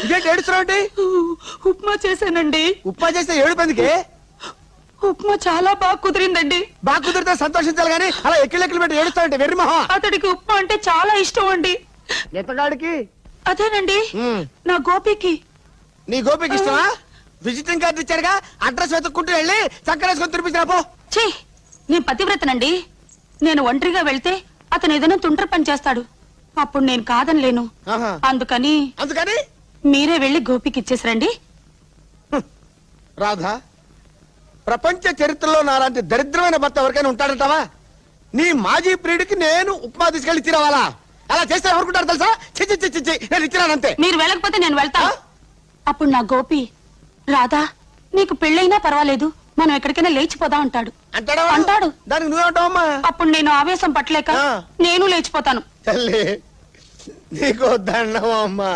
ఇదేంటి ఏడుస్తున్నావు? ఉప్మా చేశానండి. ఉప్మా చేస్తే ఏడుపెందుకే? ఉప్మా చాలా బాగా కుదిరిందండి. బాగా కుదిరితే సంతోషించాలి గానీ అలా ఎక్కిలెక్కలు పెట్టి ఏడుస్తావంటే వెర్రి మొహం. అతడికి ఉప్మా అంటే చాలా ఇష్టం అండి. ఎత్తగాడికి? అదేనండి నా గోపికి. నీ గోపికి ఇష్టమా? విజిటింగ్ కార్డు ఇచ్చారుగా, అడ్రస్ వెతుక్కుంటూ వెళ్ళి చక్కర వేసుకొని తినిపించినా పో. ఛీ, నేను పతివ్రతనండి. నేను ఒంటరిగా వెళ్తే అతను ఏదైనా తుండ్ర పని చేస్తాడు. అప్పుడు నేను కాదనిలేను. అందుకని మీరే వెళ్లి గోపికి ఇచ్చేసరండి. రాధా, ప్రపంచ చరిత్రలో నాలాంటి దరిద్రమైన భర్త ఎవరికైనా ఉంటాడంటావా? నీ మాజీ ప్రియుడికి నేను ఉప్మా తీసుకెళ్లి ఇచ్చిరావాలా? అలా చేస్తే ఎవరుకుంటారు తెలుసా? చిచ్చి నేను ఇచ్చినానంతే. మీరు వెళ్ళకపోతే నేను వెళ్తా. అప్పుడు నా గోపి, రాధా నీకు పెళ్ళైనా పర్వాలేదు, మనం ఎక్కడికైనా లేచిపోదాం అంటాడు. అంటాడు. దానికి నువ్వేమంటావమ్మా? అప్పుడు నేను ఆవేశం పట్టలేక నేను లేచిపోతాను. తల్లి నీకు దండం అమ్మా.